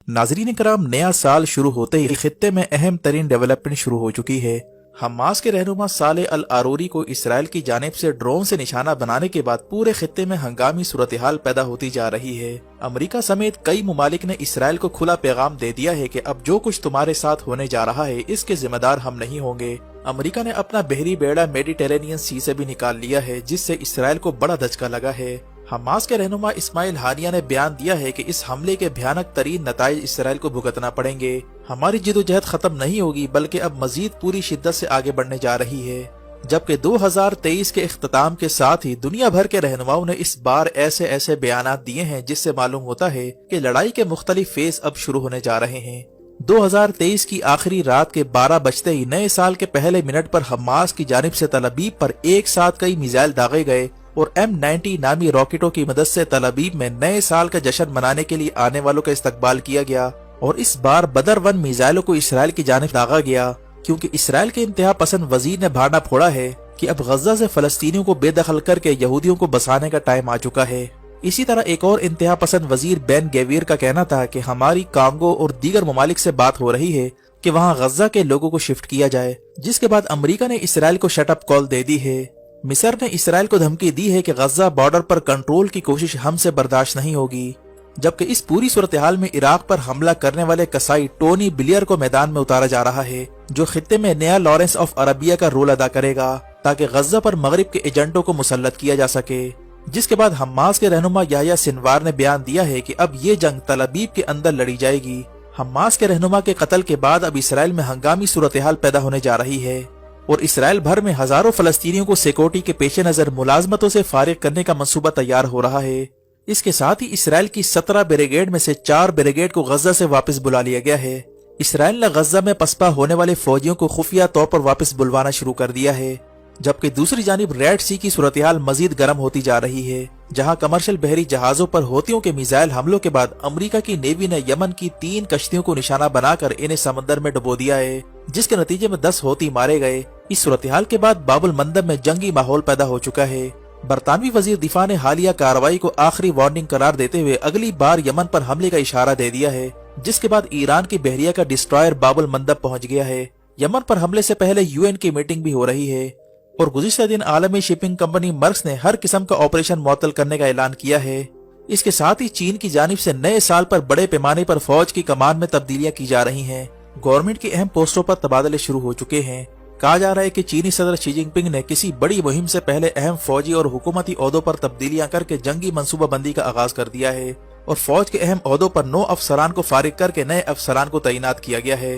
नाजरीन कराम, नया साल शुरू होते ही खित्ते में अहम तरीन डेवलपमेंट शुरू हो चुकी है। हमास के रहनुमा साले अल आरूरी को इसराइल की जानिब से ड्रोन से निशाना बनाने के बाद पूरे खित्ते में हंगामी सूरत हाल पैदा होती जा रही है। अमेरिका समेत कई मुमालिक ने इसराइल को खुला पैगाम दे दिया है कि अब जो कुछ तुम्हारे साथ होने जा रहा है इसके जिम्मेदार हम नहीं होंगे। अमेरिका ने अपना बहरी बेड़ा मेडिटेरेनियन सी से भी निकाल लिया है, जिससे इसराइल को बड़ा धचका लगा है। हमास के रहनुमा इस्माइल हानिया ने बयान दिया है कि इस हमले के भयानक तरीन नताइज इसराइल को भुगतना पड़ेंगे। हमारी जिदोजहद खत्म नहीं होगी बल्कि अब मजीद पूरी शिद्दत से आगे बढ़ने जा रही है। जबकि 2023 के इख्तिताम के साथ ही दुनिया भर के रहनुमाओं ने इस बार ऐसे ऐसे बयानात दिए हैं जिससे मालूम होता है कि लड़ाई के मुख्तलिफ फेज अब शुरू होने जा रहे हैं। 2023 की आखिरी रात के 12 बजते ही नए साल के पहले मिनट पर हमास की जानिब से तल अबीब पर एक साथ कई मिसाइल दागे गए और M90 नामी रॉकेटों की मदद से तल अबीब में नए साल का जश्न मनाने के लिए आने वालों का इस्तकबाल किया गया। और इस बार बदर 1 मिसाइलों को इसराइल की जानिब दागा गया, क्योंकि इसराइल के इंतहा पसंद वजीर ने भाना फोड़ा है कि अब गजा से फलस्तीनियों को बेदखल करके यहूदियों को बसाने का टाइम आ चुका है। इसी तरह एक और इंतहा पसंद वजीर बेन गेवीर का कहना था कि हमारी कांगो और दीगर ममालिक से बात हो रही है कि वहाँ गजा के लोगों को शिफ्ट किया जाए, जिसके बाद अमेरिका ने इसराइल को शटअप कॉल दे दी है। मिस्र ने इसराइल को धमकी दी है कि गजा बॉर्डर पर कंट्रोल की कोशिश हमसे बर्दाश्त नहीं होगी। जबकि इस पूरी सूरत हाल में इराक पर हमला करने वाले कसाई टोनी ब्लेयर को मैदान में उतारा जा रहा है, जो खित्ते में नया लॉरेंस ऑफ अरबिया का रोल अदा करेगा ताकि गजा पर मगरिब के एजेंटों को मुसल्लत किया जा सके। जिसके बाद हमास के रहनुमा याह्या सिनवार ने बयान दिया है कि अब ये जंग तल अबीब के अंदर लड़ी जाएगी। हमास के रहनुमा के कत्ल के बाद अब इसराइल में हंगामी सूरत हाल पैदा होने जा रही है और इसराइल भर में हजारों फलस्तीनियों को सिक्योरिटी के पेश नजर मुलाजमतों से फारिग करने का मंसूबा तैयार हो रहा है। इसके साथ ही इसराइल की 17 ब्रिगेड में से 4 ब्रिगेड को गजा से वापस बुला लिया गया है। इसराइल ने गजा में पसपा होने वाले फौजियों को खुफिया तौर पर वापस बुलवाना शुरू कर दिया है। जबकि दूसरी जानिब रेड सी की सूरत हाल मजीद गर्म होती जा रही है, जहां कमर्शियल बहरी जहाजों पर होतियों के मिसाइल हमलों के बाद अमेरिका की नेवी ने यमन की 3 कश्तियों को निशाना बनाकर इन्हें समंदर में डुबो दिया है, जिसके नतीजे में 10 होती मारे गए। इस सूरत हाल के बाद बाबुल मंदब में जंगी माहौल पैदा हो चुका है। बरतानवी वजीर दिफा ने हालिया कार्रवाई को आखिरी वार्निंग करार देते हुए अगली बार यमन पर हमले का इशारा दे दिया है, जिसके बाद ईरान की बहरिया का डिस्ट्रॉयर बाबुल मंदब पहुंच गया है। यमन पर हमले से पहले यूएन की मीटिंग भी हो रही है और गुज़िश्ता दिन आलमी शिपिंग कंपनी मर्क्स ने हर किस्म का ऑपरेशन मुअत्तल करने का ऐलान किया है। इसके साथ ही चीन की जानिब से नए साल पर बड़े पैमाने पर फौज की कमान में तब्दीलियां की जा रही हैं। गवर्नमेंट की अहम पोस्टों पर तबादले शुरू हो चुके हैं। कहा जा रहा है कि चीनी सदर शी जिनपिंग ने किसी बड़ी मुहिम से पहले अहम फौजी और हुकूमती ओहदों पर तब्दीलियां करके जंगी मंसूबाबंदी का आगाज कर दिया है और फौज के अहम ओहदों पर 9 अफसरान को फारिग करके नए अफसरान को तैनात किया गया है।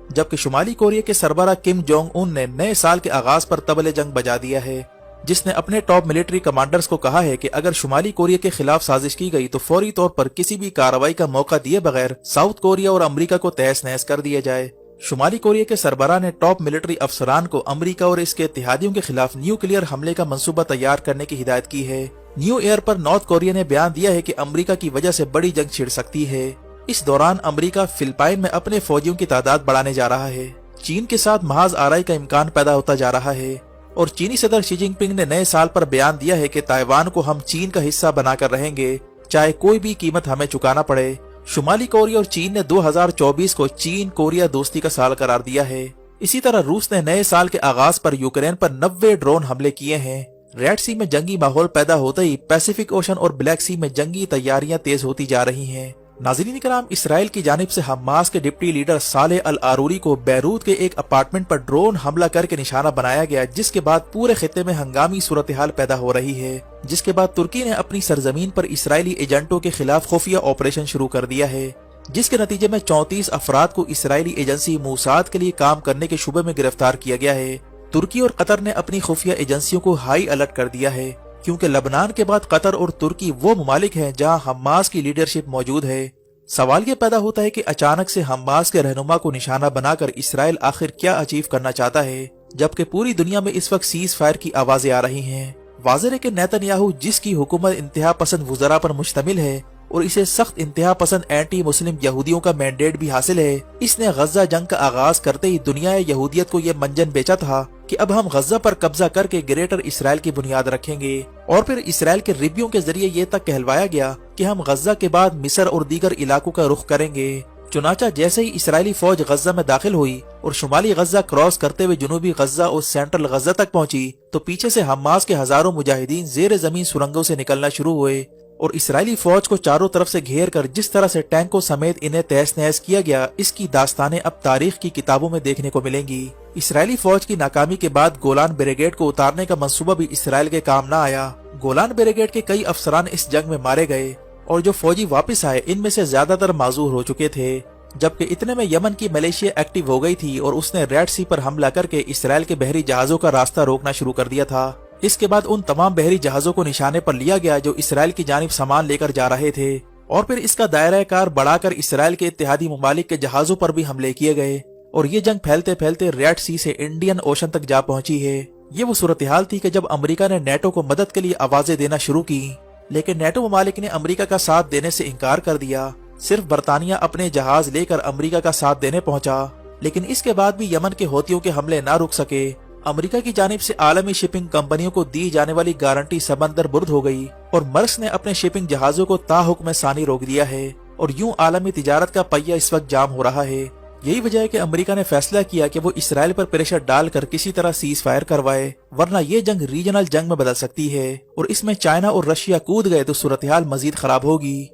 जबकि शुमाली कोरिया के सरबराह किम जोंग उन ने नए साल के आगाज पर तबले जंग बजा दिया है, जिसने अपने टॉप मिलिट्री कमांडर्स को कहा है कि अगर शुमाली कोरिया के खिलाफ साजिश की गई तो फौरी तौर पर किसी भी कार्रवाई का मौका दिए बगैर साउथ कोरिया और अमेरिका को तहस नहस कर दिया जाए। शुमाली कोरिया के सरबराह ने टॉप मिलिट्री अफसरान को अमेरिका और इसके इत्तेहादियों के खिलाफ न्यूक्लियर हमले का मंसूबा तैयार करने की हिदायत की है। न्यू ईयर पर नॉर्थ कोरिया ने बयान दिया है कि अमेरिका की वजह से बड़ी जंग छिड़ सकती है। इस दौरान अमेरिका फिलिपाइन में अपने फौजियों की तादाद बढ़ाने जा रहा है। चीन के साथ महाज आराई का इम्कान पैदा होता जा रहा है और चीनी सदर शी जिनपिंग ने नए साल पर बयान दिया है कि ताइवान को हम चीन का हिस्सा बनाकर रहेंगे, चाहे कोई भी कीमत हमें चुकाना पड़े। शुमाली कोरिया और चीन ने 2024 को चीन कोरिया दोस्ती का साल करार दिया है। इसी तरह रूस ने नए साल के आगाज पर यूक्रेन पर 90 ड्रोन हमले किए हैं। रेड सी में जंगी माहौल पैदा होते ही पैसिफिक ओशन और ब्लैक सी में जंगी तैयारियां तेज होती जा रही हैं। नाज़रीन कराम, इसराइल की जानिब से हमास के डिप्टी लीडर साले अल आरूरी को बैरूत के एक अपार्टमेंट पर ड्रोन हमला करके निशाना बनाया गया, जिसके बाद पूरे खित्ते में हंगामी सूरत हाल पैदा हो रही है। जिसके बाद तुर्की ने अपनी सरजमीन पर इसराइली एजेंटों के खिलाफ खुफिया ऑपरेशन शुरू कर दिया है, जिसके नतीजे में 34 अफराद को इसराइली एजेंसी मूसाद के लिए काम करने के शुबे में गिरफ्तार किया गया है। तुर्की और कतर ने अपनी खुफिया एजेंसियों को हाई अलर्ट कर दिया है, क्योंकि लबनान के बाद कतर और तुर्की वो ममालिक हैं जहां हमास की लीडरशिप मौजूद है। सवाल ये पैदा होता है कि अचानक से हमास के रहनुमा को निशाना बनाकर इसराइल आखिर क्या अचीव करना चाहता है, जबकि पूरी दुनिया में इस वक्त सीज फायर की आवाजें आ रही हैं। वाज़ेह है कि नेतन्याहू, जिसकी हुकूमत इंतहा पसंद वुज़रा पर मुश्तमिल है, اور اسے سخت انتہا پسند اینٹی مسلم یہودیوں کا مینڈیٹ بھی حاصل ہے۔ اس نے غزہ جنگ کا آغاز کرتے ہی دنیا یہودیت کو یہ منجن بیچا تھا کہ اب ہم غزہ پر قبضہ کر کے گریٹر اسرائیل کی بنیاد رکھیں گے، اور پھر اسرائیل کے ریبیوں کے ذریعے یہ تک کہلوایا گیا کہ ہم غزہ کے بعد مصر اور دیگر علاقوں کا رخ کریں گے۔ چنانچہ جیسے ہی اسرائیلی فوج غزہ میں داخل ہوئی اور شمالی غزہ کراس کرتے ہوئے جنوبی غزہ اور سینٹرل غزہ تک پہنچی تو پیچھے سے حماس کے ہزاروں مجاہدین زیر زمین سرنگوں سے نکلنا شروع ہوئے، اور اسرائیلی فوج کو چاروں طرف سے گھیر کر جس طرح سے ٹینکوں سمیت انہیں تہس نہس کیا گیا، اس کی داستانیں اب تاریخ کی کتابوں میں دیکھنے کو ملیں گی۔ اسرائیلی فوج کی ناکامی کے بعد گولان بریگیڈ کو اتارنے کا منصوبہ بھی اسرائیل کے کام نہ آیا۔ گولان بریگیڈ کے کئی افسران اس جنگ میں مارے گئے، اور جو فوجی واپس آئے ان میں سے زیادہ تر معذور ہو چکے تھے، جبکہ اتنے میں یمن کی ملیشیا ایکٹیو ہو گئی تھی اور اس نے ریڈ سی پر حملہ کر کے اسرائیل کے بحری جہازوں کا راستہ روکنا شروع کر دیا تھا۔ اس کے بعد ان تمام بحری جہازوں کو نشانے پر لیا گیا جو اسرائیل کی جانب سامان لے کر جا رہے تھے، اور پھر اس کا دائرہ کار بڑھا کر اسرائیل کے اتحادی ممالک کے جہازوں پر بھی حملے کیے گئے، اور یہ جنگ پھیلتے پھیلتے ریڈ سی سے انڈین اوشن تک جا پہنچی ہے۔ یہ وہ صورتحال تھی کہ جب امریکہ نے نیٹو کو مدد کے لیے آوازیں دینا شروع کی، لیکن نیٹو ممالک نے امریکہ کا ساتھ دینے سے انکار کر دیا۔ صرف برطانیہ اپنے جہاز لے کر امریکہ کا ساتھ دینے پہنچا، لیکن اس کے بعد بھی یمن کے حوثیوں کے حملے نہ رک سکے۔ امریکہ کی جانب سے عالمی شپنگ کمپنیوں کو دی جانے والی گارنٹی سمندر برد ہو گئی، اور مرس نے اپنے شپنگ جہازوں کو تاحکم ثانی روک دیا ہے، اور یوں عالمی تجارت کا پہیہ اس وقت جام ہو رہا ہے۔ یہی وجہ ہے کہ امریکہ نے فیصلہ کیا کہ وہ اسرائیل پر پریشر ڈال کر کسی طرح سیز فائر کروائے، ورنہ یہ جنگ ریجنل جنگ میں بدل سکتی ہے، اور اس میں چائنا اور رشیا کود گئے تو صورتحال مزید خراب ہوگی۔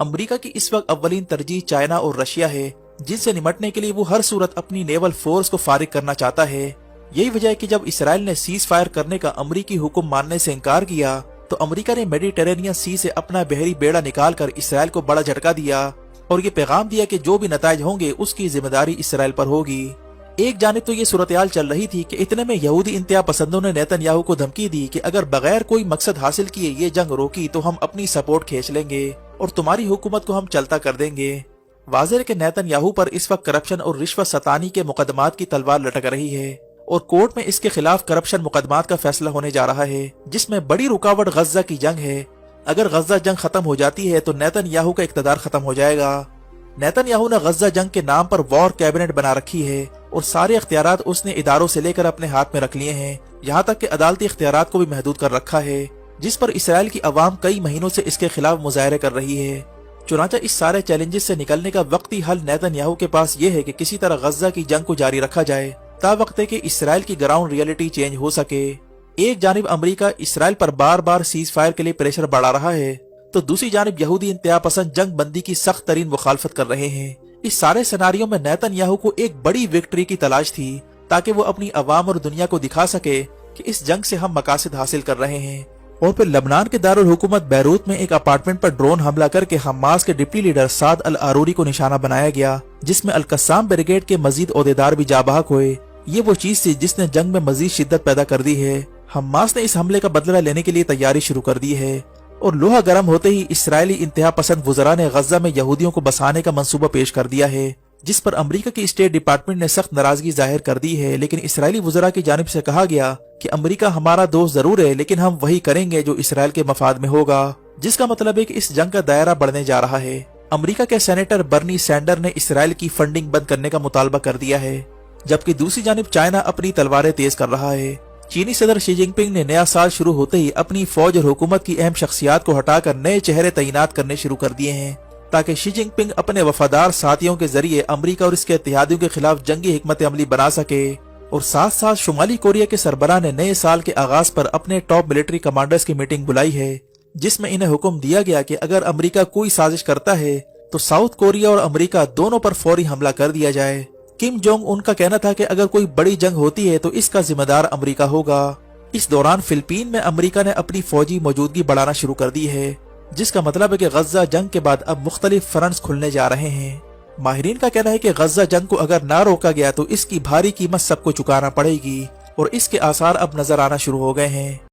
امریکہ کی اس وقت اولین ترجیح چائنا اور رشیا ہے، جن سے نمٹنے کے لیے وہ ہر صورت اپنی نیول فورس کو فارغ کرنا چاہتا ہے۔ یہی وجہ ہے کہ جب اسرائیل نے سیز فائر کرنے کا امریکی حکم ماننے سے انکار کیا تو امریکہ نے میڈیٹرینین سی سے اپنا بحری بیڑا نکال کر اسرائیل کو بڑا جھٹکا دیا، اور یہ پیغام دیا کہ جو بھی نتائج ہوں گے اس کی ذمہ داری اسرائیل پر ہوگی۔ ایک جانب تو یہ صورتحال چل رہی تھی کہ اتنے میں یہودی انتہا پسندوں نے نیتن یاہو کو دھمکی دی کہ اگر بغیر کوئی مقصد حاصل کیے یہ جنگ روکی تو ہم اپنی سپورٹ کھینچ لیں گے اور تمہاری حکومت کو ہم چلتا کر دیں گے۔ واضح ہے کہ نیتن یاہو پر اس وقت کرپشن اور رشوت ستانی کے مقدمات کی تلوار لٹک رہی ہے، اور کورٹ میں اس کے خلاف کرپشن مقدمات کا فیصلہ ہونے جا رہا ہے، جس میں بڑی رکاوٹ غزہ کی جنگ ہے۔ اگر غزہ جنگ ختم ہو جاتی ہے تو نیتن یاہو کا اقتدار ختم ہو جائے گا۔ نیتن یاہو نے غزہ جنگ کے نام پر وار کیبنٹ بنا رکھی ہے، اور سارے اختیارات اس نے اداروں سے لے کر اپنے ہاتھ میں رکھ لیے ہیں، یہاں تک کہ عدالتی اختیارات کو بھی محدود کر رکھا ہے، جس پر اسرائیل کی عوام کئی مہینوں سے اس کے خلاف مظاہرے کر رہی ہے۔ چنانچہ اس سارے چیلنجز سے نکلنے کا وقتی حل نیتن یاہو کے پاس یہ ہے کہ کسی طرح غزہ کی جنگ کو جاری رکھا جائے تا وقت ہے کہ اسرائیل کی گراؤنڈ ریئلٹی چینج ہو سکے۔ ایک جانب امریکہ اسرائیل پر بار بار سیز فائر کے لیے پریشر بڑھا رہا ہے، تو دوسری جانب یہودی انتہا پسند جنگ بندی کی سخت ترین مخالفت کر رہے ہیں۔ اس سارے سیناریوں میں نیتن یاہو کو ایک بڑی وکٹری کی تلاش تھی تاکہ وہ اپنی عوام اور دنیا کو دکھا سکے کہ اس جنگ سے ہم مقاصد حاصل کر رہے ہیں۔ اور پھر لبنان کے دارالحکومت بیروت میں ایک اپارٹمنٹ پر ڈرون حملہ کر کے حماس کے ڈپٹی لیڈر سعد العروری کو نشانہ بنایا گیا، جس میں القسام بریگیڈ کے مزید عہدیدار بھی جاں بحق ہوئے۔ یہ وہ چیز تھی جس نے جنگ میں مزید شدت پیدا کر دی ہے۔ حماس نے اس حملے کا بدلہ لینے کے لیے تیاری شروع کر دی ہے، اور لوہا گرم ہوتے ہی اسرائیلی انتہا پسند وزراء نے غزہ میں یہودیوں کو بسانے کا منصوبہ پیش کر دیا ہے، جس پر امریکہ کی اسٹیٹ ڈپارٹمنٹ نے سخت ناراضگی ظاہر کر دی ہے، لیکن اسرائیلی وزراء کی جانب سے کہا گیا کہ امریکہ ہمارا دوست ضرور ہے لیکن ہم وہی کریں گے جو اسرائیل کے مفاد میں ہوگا، جس کا مطلب ہے کہ اس جنگ کا دائرہ بڑھنے جا رہا ہے۔ امریکہ کے سینیٹر برنی سینڈر نے اسرائیل کی فنڈنگ بند کرنے کا مطالبہ کر دیا ہے، جبکہ دوسری جانب چائنا اپنی تلواریں تیز کر رہا ہے۔ چینی صدر شی جن پنگ نے نیا سال شروع ہوتے ہی اپنی فوج اور حکومت کی اہم شخصیات کو ہٹا کر نئے چہرے تعینات کرنے شروع کر دیے ہیں، تاکہ شی جن پنگ اپنے وفادار ساتھیوں کے ذریعے امریکہ اور اس کے اتحادیوں کے خلاف جنگی حکمت عملی بنا سکے۔ اور ساتھ ساتھ شمالی کوریا کے سربراہ نے نئے سال کے آغاز پر اپنے ٹاپ ملٹری کمانڈرز کی میٹنگ بلائی ہے، جس میں انہیں حکم دیا گیا کہ اگر امریکہ کوئی سازش کرتا ہے تو ساؤتھ کوریا اور امریکہ دونوں پر فوری حملہ کر دیا جائے۔ کم جونگ ان کا کہنا تھا کہ اگر کوئی بڑی جنگ ہوتی ہے تو اس کا ذمہ دار امریکہ ہوگا۔ اس دوران فلپین میں امریکہ نے اپنی فوجی موجودگی بڑھانا شروع کر دی ہے، جس کا مطلب ہے کہ غزہ جنگ کے بعد اب مختلف فرنٹس کھلنے جا رہے ہیں۔ ماہرین کا کہنا ہے کہ غزہ جنگ کو اگر نہ روکا گیا تو اس کی بھاری قیمت سب کو چکانا پڑے گی، اور اس کے آثار اب نظر آنا شروع ہو گئے ہیں۔